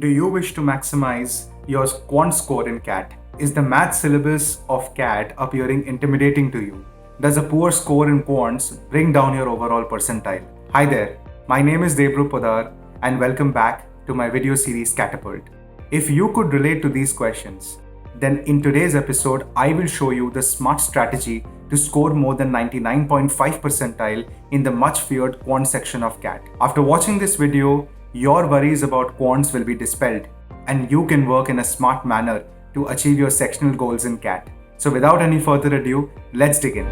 Do you wish to maximize your quant score in CAT? Is the math syllabus of CAT appearing intimidating to you? Does a poor score in quants bring down your overall percentile? Hi there, my name is Debru Podar and welcome back to my video series Catapult. If you could relate to these questions, then in today's episode, I will show you the smart strategy to score more than 99.5 percentile in the much feared quant section of CAT. After watching this video, your worries about quants will be dispelled and you can work in a smart manner to achieve your sectional goals in CAT. So without any further ado, let's dig in.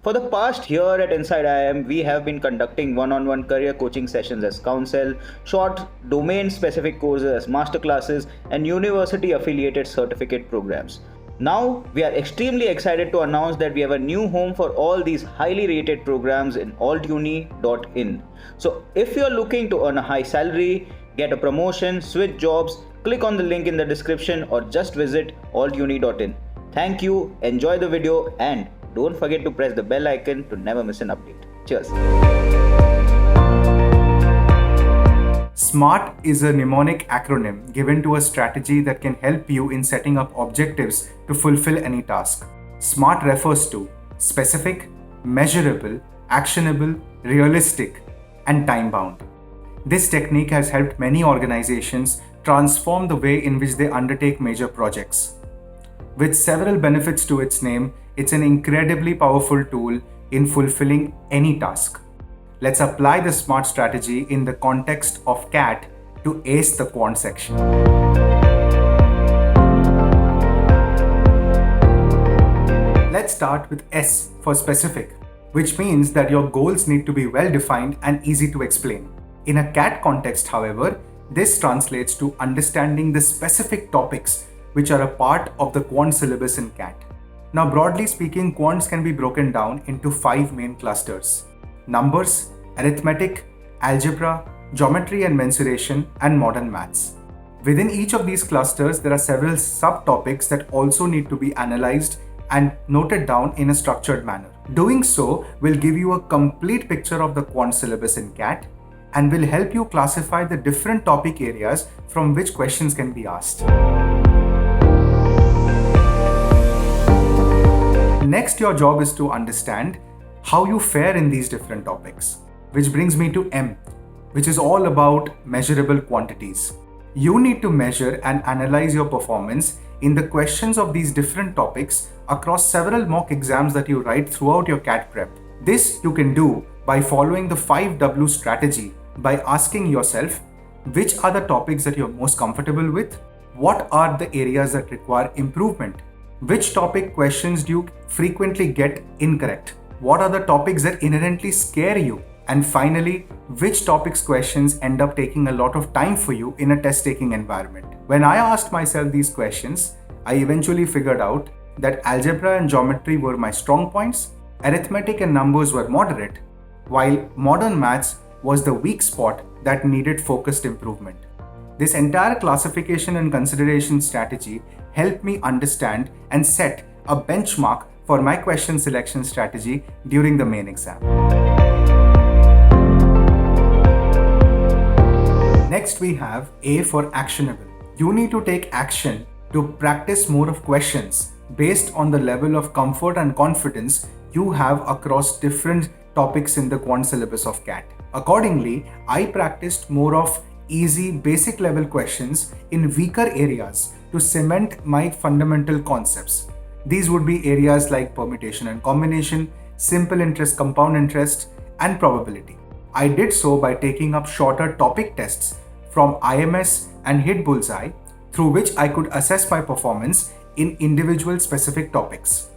For the past year at Inside IIM, we have been conducting one-on-one career coaching sessions as counsel, short domain-specific courses as masterclasses, and university-affiliated certificate programs. Now, we are extremely excited to announce that we have a new home for all these highly rated programs in altuni.in. So, if you are looking to earn a high salary, get a promotion, switch jobs, click on the link in the description or just visit altuni.in. Thank you, enjoy the video, and don't forget to press the bell icon to never miss an update. Cheers. SMART is a mnemonic acronym given to a strategy that can help you in setting up objectives to fulfill any task. SMART refers to specific, measurable, actionable, realistic, and time bound. This technique has helped many organizations transform the way in which they undertake major projects. With several benefits to its name, it's an incredibly powerful tool in fulfilling any task. Let's apply the SMART strategy in the context of CAT to ace the quant section. Let's start with S for specific, which means that your goals need to be well defined and easy to explain. In a CAT context, however, this translates to understanding the specific topics which are a part of the quant syllabus in CAT. Now, broadly speaking, quants can be broken down into 5 main clusters: numbers, arithmetic, algebra, geometry and mensuration, and modern maths. Within each of these clusters, there are several subtopics that also need to be analyzed and noted down in a structured manner. Doing so will give you a complete picture of the quant syllabus in CAT and will help you classify the different topic areas from which questions can be asked. Next, your job is to understand how you fare in these different topics, which brings me to M, which is all about measurable quantities. You need to measure and analyze your performance in the questions of these different topics across several mock exams that you write throughout your CAT prep. This you can do by following the 5W strategy by asking yourself, which are the topics that you're most comfortable with? What are the areas that require improvement? Which topic questions do you frequently get incorrect? What are the topics that inherently scare you? And finally, which topics questions end up taking a lot of time for you in a test-taking environment? When I asked myself these questions, I eventually figured out that algebra and geometry were my strong points, arithmetic and numbers were moderate, while modern maths was the weak spot that needed focused improvement. This entire classification and consideration strategy helped me understand and set a benchmark for my question selection strategy during the main exam. Next, we have A for actionable. You need to take action to practice more of questions based on the level of comfort and confidence you have across different topics in the quant syllabus of CAT. Accordingly, I practiced more of easy basic level questions in weaker areas to cement my fundamental concepts. These would be areas like permutation and combination, simple interest, compound interest, and probability. I did so by taking up shorter topic tests from IMS and Hit Bullseye, through which I could assess my performance in individual specific topics.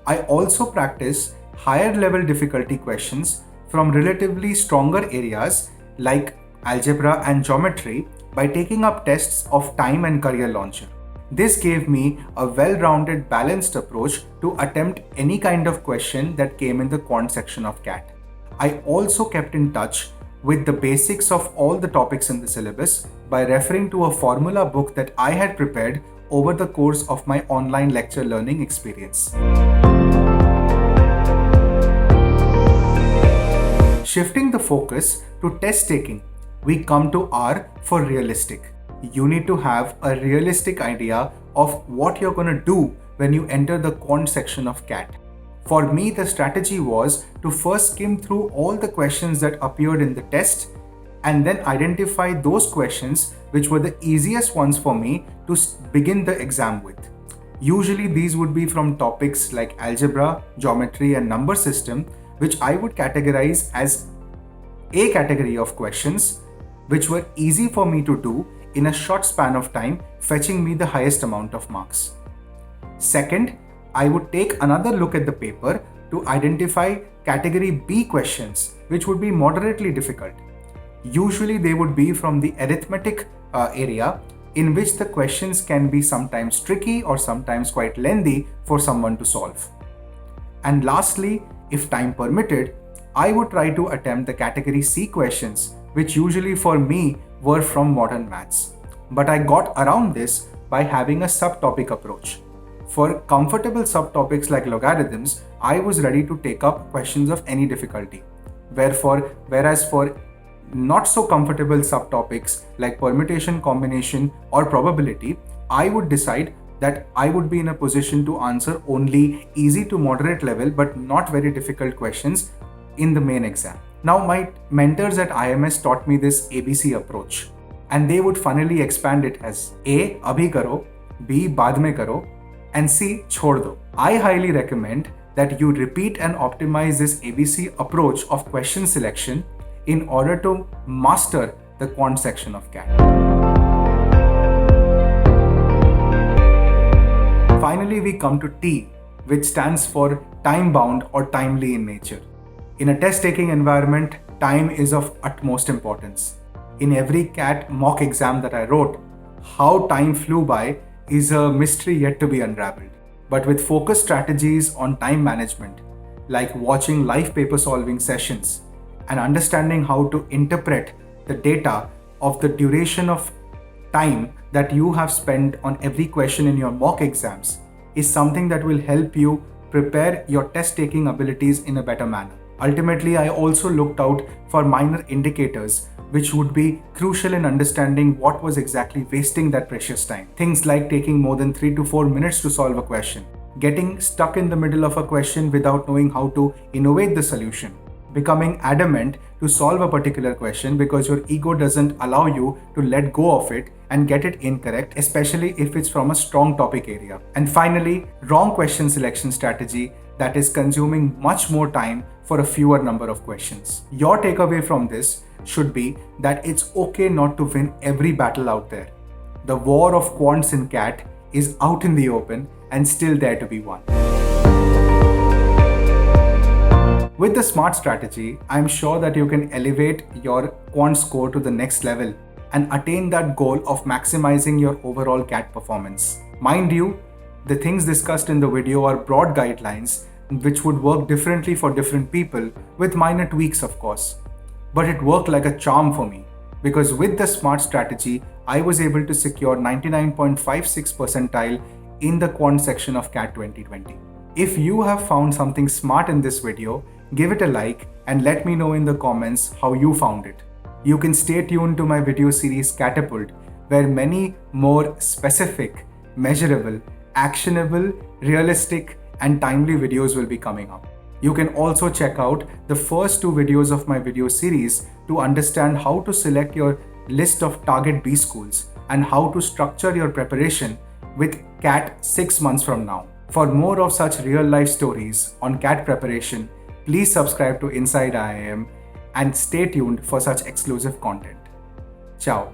I also practice higher level difficulty questions from relatively stronger areas like algebra and geometry by taking up tests of time and career launcher. This gave me a well-rounded, balanced approach to attempt any kind of question that came in the quant section of CAT. I also kept in touch with the basics of all the topics in the syllabus by referring to a formula book that I had prepared over the course of my online lecture learning experience. Shifting the focus to test taking, we come to R for realistic. You need to have a realistic idea of what you're going to do when you enter the quant section of CAT. For me, the strategy was to first skim through all the questions that appeared in the test and then identify those questions which were the easiest ones for me to begin the exam with. Usually these would be from topics like algebra, geometry and number system, which I would categorize as a category of questions which were easy for me to do in a short span of time, fetching me the highest amount of marks. Second, I would take another look at the paper to identify category B questions, which would be moderately difficult. Usually they would be from the arithmetic area, in which the questions can be sometimes tricky or sometimes quite lengthy for someone to solve. And lastly, if time permitted, I would try to attempt the category C questions, which usually for me were from modern maths. But I got around this by having a subtopic approach. For comfortable subtopics like logarithms, I was ready to take up questions of any difficulty. Whereas for not so comfortable subtopics like permutation, combination, or probability, I would decide that I would be in a position to answer only easy to moderate level but not very difficult questions in the main exam. Now, my mentors at IMS taught me this ABC approach, and they would funnily expand it as A. Abhi karo, B. Baad mein karo, and C. Chhod do. I highly recommend that you repeat and optimize this ABC approach of question selection in order to master the quant section of CAT. Finally, we come to T, which stands for time-bound or timely in nature. In a test-taking environment, time is of utmost importance. In every CAT mock exam that I wrote, how time flew by is a mystery yet to be unraveled. But with focused strategies on time management, like watching live paper solving sessions and understanding how to interpret the data of the duration of time that you have spent on every question in your mock exams, is something that will help you prepare your test-taking abilities in a better manner. Ultimately, I also looked out for minor indicators which would be crucial in understanding what was exactly wasting that precious time. Things like taking more than 3 to 4 minutes to solve a question, getting stuck in the middle of a question without knowing how to innovate the solution, becoming adamant to solve a particular question because your ego doesn't allow you to let go of it and get it incorrect, especially if it's from a strong topic area. And finally, wrong question selection strategy that is consuming much more time for a fewer number of questions. Your takeaway from this should be that it's okay not to win every battle out there. The war of quants in CAT is out in the open and still there to be won. With the SMART strategy, I'm sure that you can elevate your quant score to the next level and attain that goal of maximizing your overall CAT performance. Mind you, the things discussed in the video are broad guidelines which would work differently for different people with minor tweaks, of course. But it worked like a charm for me because with the SMART strategy, I was able to secure 99.56 percentile in the quant section of CAT 2020. If you have found something smart in this video, give it a like and let me know in the comments how you found it. You can stay tuned to my video series Catapult, where many more specific, measurable, actionable, realistic, and timely videos will be coming up. You can also check out the first 2 videos of my video series to understand how to select your list of target B schools and how to structure your preparation with CAT 6 months from now. For more of such real-life stories on CAT preparation, please subscribe to Inside IIM and stay tuned for such exclusive content. Ciao.